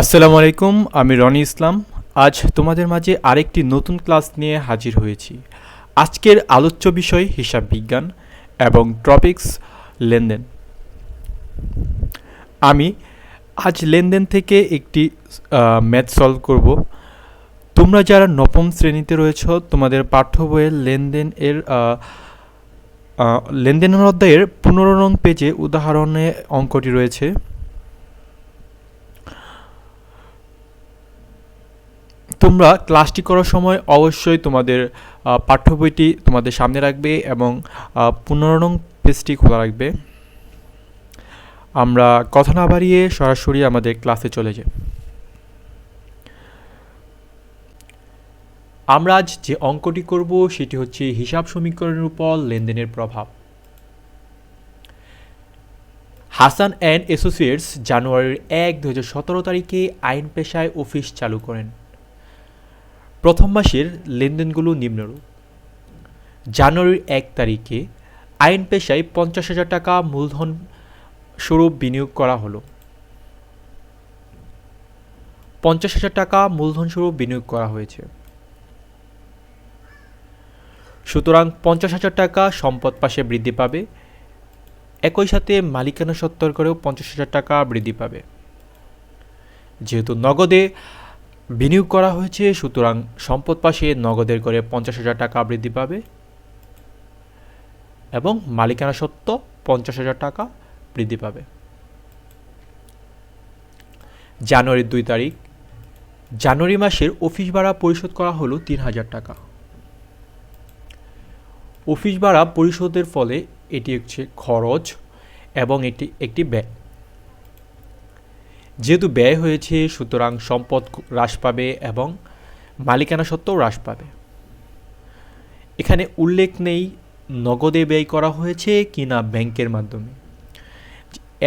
আসসালামু আলাইকুম, আমি রনি ইসলাম। আজ তোমাদের মাঝে আরেকটি নতুন ক্লাস নিয়ে হাজির হয়েছি। আজকের আলোচ্য বিষয় হিসাব বিজ্ঞান এবং টপিকস লেনদেন। আমি আজ লেনদেন থেকে একটি ম্যাথ সলভ করব। তোমরা যারা নবম শ্রেণীতে রয়েছ, তোমাদের পাঠ্য বইয়ের লেনদেনের অধ্যায়ের 15 নং পেজে উদাহরণে অঙ্কটি রয়েছে। তোমরা ক্লাসটি করার সময় অবশ্যই তোমাদের পাঠ্য বইটি তোমাদের সামনে রাখবে এবং 15 নং পেজটি খোলা রাখবে। আমরা কথা না বাড়িয়ে সরাসরি আমাদের ক্লাসে চলে যাই। আমরা আজ যে অঙ্কটি করব সেটি হচ্ছে হিসাব সমীকরণের উপর লেনদেনের প্রভাব। হাসান অ্যান্ড অ্যাসোসিয়েটস জানুয়ারির 1, 2017 তারিখে আইন পেশায় অফিস চালু করেন। প্রথম মাসের লেনদেনগুলো নিম্নরূপ। জানুয়ারির 1 তারিখে আইন পেশায় 50,000 টাকা মূলধন স্বরূপ বিনিয়োগ করা হলো। 50,000 টাকা মূলধন স্বরূপ বিনিয়োগ করা হয়েছে। সুতরাং 50,000 টাকা সম্পদ পাশে বৃদ্ধি পাবে, একই সাথে মালিকানা সত্ত্বর করেও 50,000 টাকা বৃদ্ধি পাবে। যেহেতু নগদে বিনিয়োগ করা হয়েছে, সুতরাং সম্পদ পাশে নগদের করে 50,000 টাকা বৃদ্ধি পাবে এবং মালিকানা সত্ত্ব 50,000 টাকা বৃদ্ধি পাবে। জানুয়ারির 2 তারিখ, জানুয়ারি মাসের অফিস ভাড়া পরিশোধ করা হলো 3,000 টাকা। অফিস ভাড়া পরিশোধের ফলে এটি হচ্ছে খরচ এবং এটি একটি ব্যয়। যেহেতু ব্যয় হয়েছে, সুতরাং সম্পদ হ্রাস পাবে এবং মালিকানা সত্ত্বেও হ্রাস পাবে। এখানে উল্লেখ নেই নগদে ব্যয় করা হয়েছে কিনা ব্যাংকের মাধ্যমে।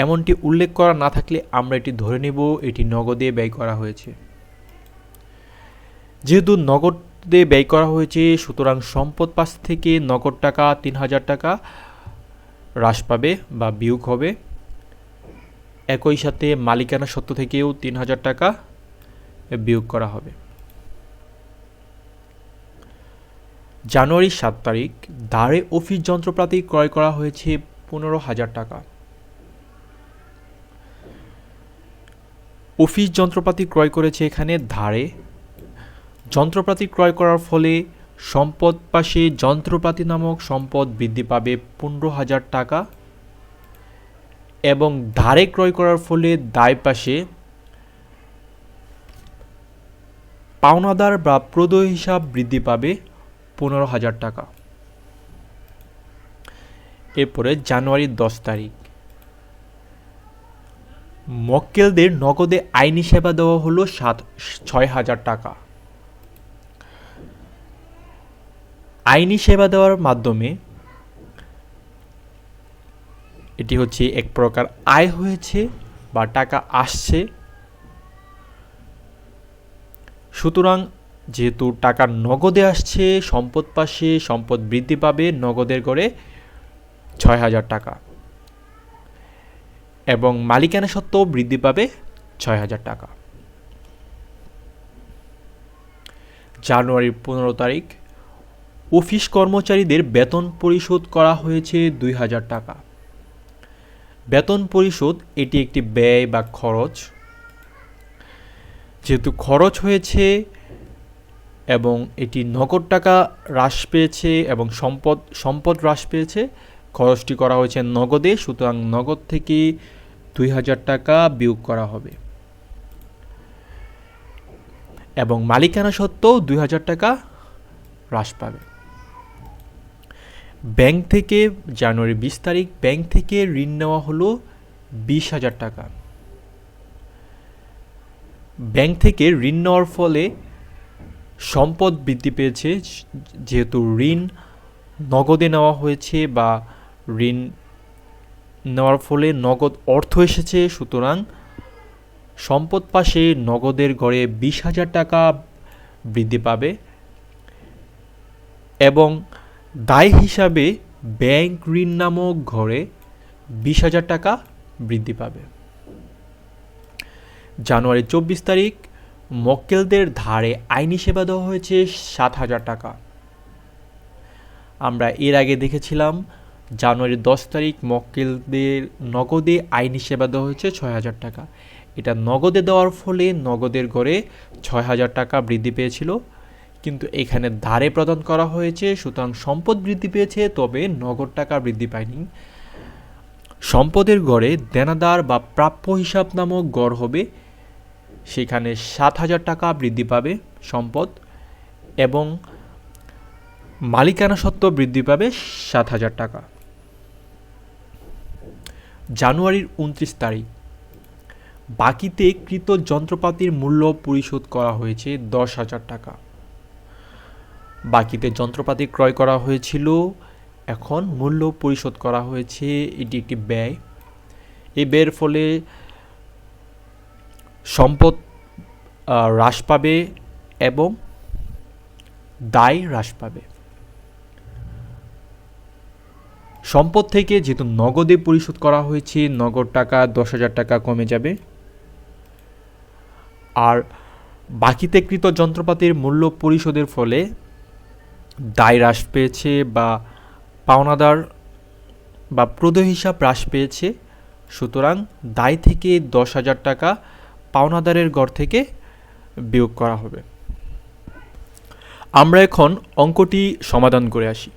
এমনটি উল্লেখ করা না থাকলে আমরা এটি ধরে নেব এটি নগদে ব্যয় করা হয়েছে। যেহেতু নগদে ব্যয় করা হয়েছে, সুতরাং সম্পদ পাশ থেকে নগদ টাকা 3,000 টাকা হ্রাস পাবে বা বিয়োগ হবে। একই সাথে মালিকানা সত্ত্ব থেকেও 3,000 টাকা বিয়োগ করা হবে। জানুয়ারি 7 তারিখ, ধারে অফিস যন্ত্রপাতি ক্রয় করা হয়েছে 15,000 টাকা। অফিস যন্ত্রপাতি ক্রয় করেছে এখানে ধারে। যন্ত্রপাতি ক্রয় করার ফলে সম্পদ পাশে যন্ত্রপাতি নামক সম্পদ বৃদ্ধি পাবে 15,000 টাকা এবং ধারে ক্রয় করার ফলে দায় পাশে পাওনাদার বা প্রদেয় হিসাব বৃদ্ধি পাবে 15,000 টাকা। এরপরে জানুয়ারি 10 তারিখ, মক্কেলদের নগদে আইনি সেবা দেওয়া হলো 6,000 টাকা। আইনি সেবা দেওয়ার মাধ্যমে এটি হচ্ছে এক প্রকার আয় হয়েছে বা টাকা আসছে। সুতরাং যেহেতু টাকা নগদে আসছে, সম্পদ পাশে সম্পদ বৃদ্ধি পাবে নগদের করে 6,000 টাকা এবং মালিকানা সত্ত্বেও বৃদ্ধি পাবে 6,000 টাকা। জানুয়ারির 15 তারিখ, অফিস কর্মচারীদের বেতন পরিশোধ করা হয়েছে 2,000 টাকা। বেতন পরিশোধ এটি একটি ব্যয় বা খরচ। যেহেতু খরচ হয়েছে এবং এটি নগদ টাকা হ্রাস পেয়েছে এবং সম্পদ হ্রাস পেয়েছে, খরচটি করা হয়েছে নগদে, সুতরাং নগদ থেকে 2,000 টাকা বিয়োগ করা হবে এবং মালিকানা সত্ত্বেও 2,000 টাকা হ্রাস পাবে। ব্যাংক থেকে জানুয়ারি 20 তারিখ, ব্যাংক থেকে ঋণ নেওয়া হলো 20,000 টাকা। ব্যাংক থেকে ঋণ নেওয়ার ফলে সম্পদ বৃদ্ধি পেয়েছে। যেহেতু ঋণ নগদে নেওয়া হয়েছে বা ঋণ নেওয়ার ফলে নগদ অর্থ এসেছে, সুতরাং সম্পদ পাশে নগদের গড়ে 20,000 টাকা বৃদ্ধি পাবে এবং দায় হিসাবে ব্যাংক ঋণ নামক ঘরে 20,000 টাকা বৃদ্ধি পাবে। জানুয়ারি 24 তারিখ মক্কেলদের ধারে আইনি সেবা দেওয়া হয়েছে 7,000 টাকা। আমরা এর আগে দেখেছিলাম জানুয়ারি 10 তারিখ মক্কেলদের নগদে আইনি সেবা দেওয়া হয়েছে 6,000 টাকা। এটা নগদে দেওয়ার ফলে নগদের গড়ে 6,000 টাকা বৃদ্ধি পেয়েছিল, কিন্তু এখানে ধারে প্রদান করা হয়েছে, সুতরাং সম্পদ বৃদ্ধি পেয়েছে, তবে নগদ টাকা বৃদ্ধি পায়নি। সম্পদের গড়ে দেনাদার বা প্রাপ্য হিসাব নামক গড় হবে, সেখানে 7,000 টাকা বৃদ্ধি পাবে সম্পদ, এবং মালিকানা সত্ত্ব বৃদ্ধি পাবে 7,000 টাকা। জানুয়ারির 29 তারিখ বাকিতে কৃত যন্ত্রপাতির মূল্য পরিশোধ করা হয়েছে 10,000 টাকা। বাকিতে যন্ত্রপাতি ক্রয় করা হয়েছিল, এখন মূল্য পরিশোধ করা হয়েছে, এটি একটি ব্যয়। এই ব্যয়ের ফলে সম্পদ হ্রাস পাবে এবং দায় হ্রাস পাবে। সম্পদ থেকে যেহেতু নগদে পরিশোধ করা হয়েছে, নগদ টাকা 10,000 টাকা কমে যাবে, আর বাকিতে কৃত যন্ত্রপাতির মূল্য পরিশোধের ফলে দায় হ্রাস পেয়েছে বা পাওনাদার বা প্রদেয় হিসাব হ্রাস পেয়েছে, সুতরাং দায় থেকে 10,000 টাকা পাওনাদারের গড় থেকে বিয়োগ করা হবে। আমরা এখন অঙ্কটি সমাধান করে আসি।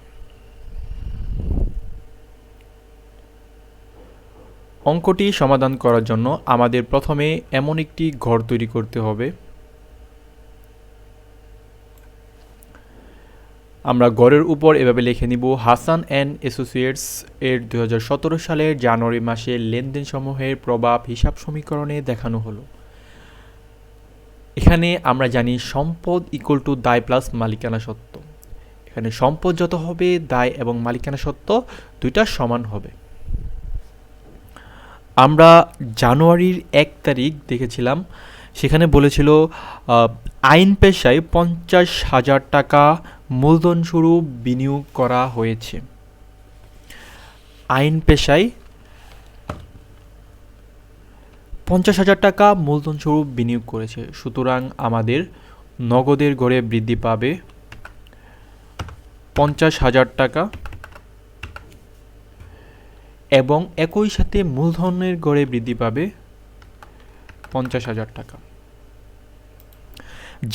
অঙ্কটি সমাধান করার জন্য আমাদের প্রথমে এমন একটি ঘর তৈরি করতে হবে। আমরা ঘরের উপর এভাবে লিখে নিব, হাসান অ্যান্ড অ্যাসোসিয়েটস এর 2017 সালের জানুয়ারি মাসের লেনদেন সমূহের প্রভাব হিসাব সমীকরণে দেখানো হলো। এখানে আমরা জানি সম্পদ ইকুয়াল টু দায় প্লাস মালিকানা সত্ত্ব। এখানে সম্পদ যত হবে, দায় এবং মালিকানা সত্ত্ব দুইটা সমান হবে। আমরা জানুয়ারির 1 তারিখ দেখেছিলাম, সেখানে বলেছিল আইন পেশায় 50,000 টাকা মূলধন স্বরূপ বিনিয়োগ করা হয়েছে। আইন পেশায় 50,000 টাকা মূলধন স্বরূপ বিনিয়োগ করেছে, সুতরাং আমাদের নগদের গড়ে বৃদ্ধি পাবে 50,000 টাকা এবং একই সাথে মূলধনের গড়ে বৃদ্ধি পাবে 50,000 টাকা।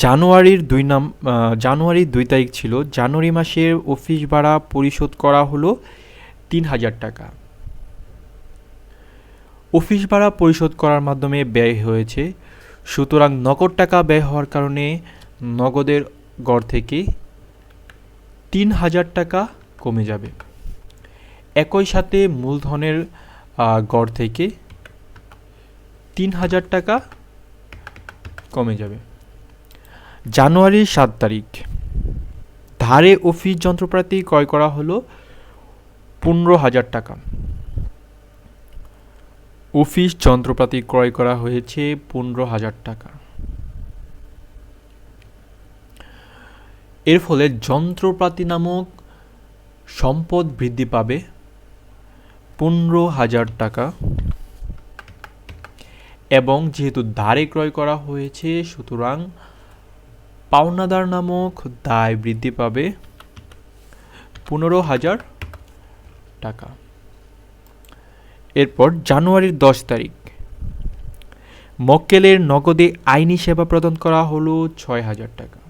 জানুয়ারির 2 তারিখ ছিল, জানুয়ারি মাসের অফিস ভাড়া পরিশোধ করা হলো 3,000 টাকা। অফিস ভাড়া পরিশোধ করার মাধ্যমে ব্যয় হয়েছে, সুতরাং নগদ টাকা ব্যয় হওয়ার কারণে নগদের গড় থেকে 3,000 টাকা কমে যাবে। একই সাথে মূলধনের গড় থেকে 3,000 টাকা কমে যাবে। জানুয়ারির 7 তারিখ ধারে অফিস যন্ত্রপাতি ক্রয় করা হলো 15,000 টাকা। অফিস যন্ত্রপাতি ক্রয় করা হয়েছে 15,000 টাকা। এর ফলে যন্ত্রপাতি নামক সম্পদ বৃদ্ধি পাবে 15,000 টাকা, এবং যেহেতু ধারে ক্রয় করা হয়েছে, সুতরাং পাওনাদার নামক দায় বৃদ্ধি পাবে 15,000 টাকা। এরপর জানুয়ারির 10 তারিখ মক্কেলের নগদে আইনি সেবা প্রদান করা হলো 6,000 টাকা।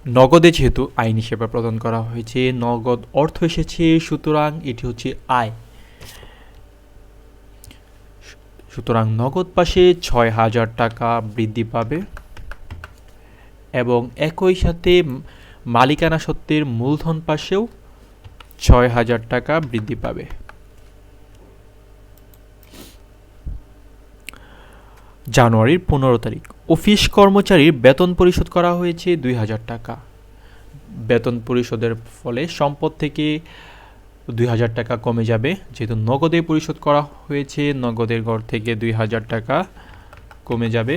নগদে যেহেতু আইনি সেবা প্রদান করা হয়েছে, নগদ অর্থ এসেছে, সুতরাং এটি হচ্ছে আয়। সুতরাং নগদ পাশে 6,000 টাকা বৃদ্ধি পাবে এবং একই সাথে মালিকানা সত্ত্বের মূলধন পাশেও 6,000 টাকা বৃদ্ধি পাবে। জানুয়ারির 15 তারিখ অফিস কর্মচারীর বেতন পরিশোধ করা হয়েছে 2,000 টাকা। বেতন পরিশোধের ফলে সম্পদ থেকে 2,000 টাকা কমে যাবে, যেহেতু নগদে পরিশোধ করা হয়েছে, নগদের গড় থেকে 2,000 টাকা কমে যাবে।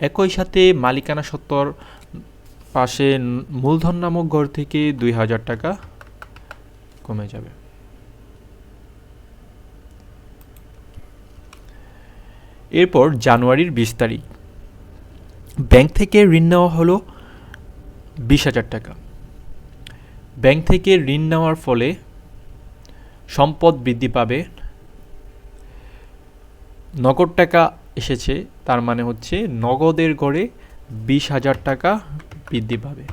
একই সাথে মালিকানা সত্ত্বর পাশে মূলধন নামক গড় থেকে 2,000 টাকা কমে যাবে। এরপর জানুয়ারির 20 তারিখ, ব্যাংক থেকে ঋণ নেওয়া হলো 20,000 টাকা। ব্যাংক থেকে ঋণ নেওয়ার ফলে সম্পদ বৃদ্ধি পাবে, নগদ টাকা এসেছে, তার মানে হচ্ছে নগদের গড়ে 20,000 টাকা বৃদ্ধি পাবে।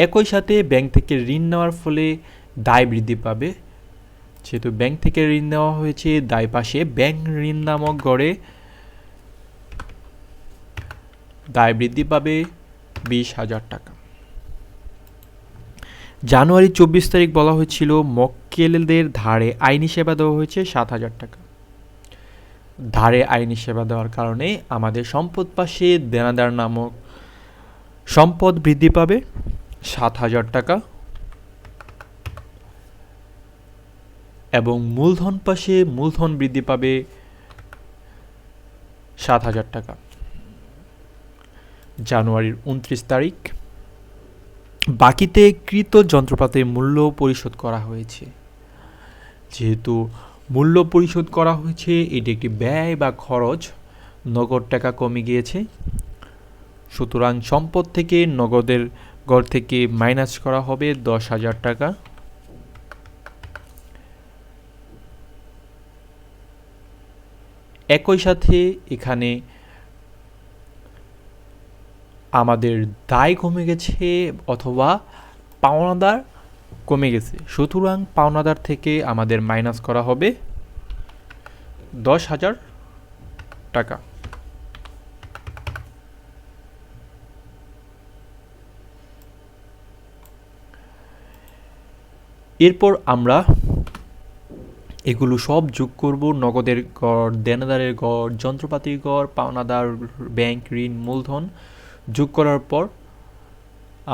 একই সাথে ব্যাংক থেকে ঋণ নেওয়ার ফলে দায় বৃদ্ধি পাবে, যেহেতু ব্যাংক থেকে ঋণ নেওয়া হয়েছে, দায় পাশে ব্যাংক ঋণ নামক গড়ে দায় বৃদ্ধি পাবে 20,000 টাকা। জানুয়ারি 24 তারিখ বলা হয়েছিল মক্কেলদের ধারে আইনি সেবা দেওয়া হয়েছে 7,000 টাকা। ধারে আইনি সেবা দেওয়ার কারণে আমাদের সম্পদ পাশে দেনাদার নামক সম্পদ বৃদ্ধি পাবে 7,000 টাকা, এবং মূলধন পাশে মূলধন বৃদ্ধি পাবে 7,000 টাকা। জানুয়ারির 29 তারিখ, বাকিতে কৃত যন্ত্রপাতির মূল্য পরিশোধ করা হয়েছে। যেহেতু মূল্য পরিশোধ করা হয়েছে, এটি একটি ব্যয় বা খরচ, নগদ টাকা কমে গিয়েছে, সুতরাং সম্পদ থেকে নগদের গড় থেকে মাইনাস করা হবে 10,000 টাকা। একই সাথে এখানে আমাদের দায় কমে গেছে অথবা পাওনাদার কমে গেছে, সুতরাং পাওনাদার থেকে আমাদের মাইনাস করা হবে 10,000 টাকা। এরপর আমরা এগুলো সব যোগ করব, নগদের গড়, দেনাদারের গড়, যন্ত্রপাতির গড়, পাওনাদার, ব্যাংক ঋণ, মূলধন যোগ করার পর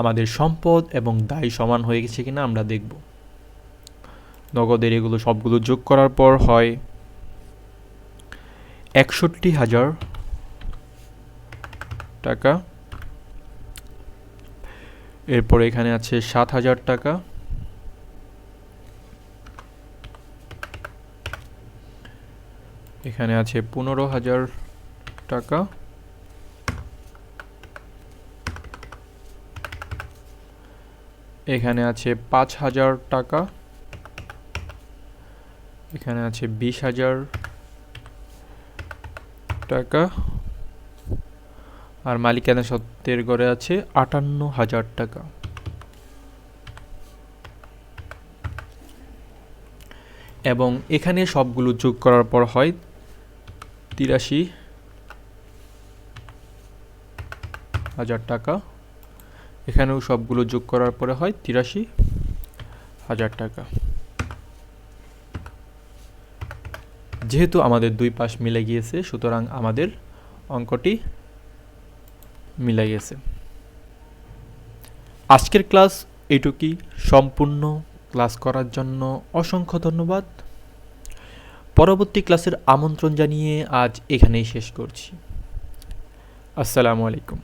আমাদের সম্পদ এবং দায় সমান হয়ে গেছে কিনা আমরা দেখব। নগদের এগুলো সবগুলো যোগ করার পর হয় 61,000 টাকা। এরপর এখানে আছে 7,000 টাকা, এখানে আছে 15,000 টাকা, এখানে আছে 5,000 টাকা, এখানে আছে 20,000 টাকা, আর মালিকানা সত্ত্বের গড়ে আছে 58,000 টাকা। এবং এখানে সবগুলো যোগ করার পর হয় 83,000 টাকা। এখানেও সবগুলো যোগ করার পরে হয় 83,000 টাকা। যেহেতু আমাদের দুই পাশ মিলে গিয়েছে, সুতরাং আমাদের অঙ্কটি মিলে গেছে। আজকের ক্লাস এইটুকুই। সম্পূর্ণ ক্লাস করার জন্য অসংখ্য ধন্যবাদ। পরবর্তী ক্লাসের আমন্ত্রণ জানিয়ে আজ এখানেই শেষ করছি। আসসালামু আলাইকুম।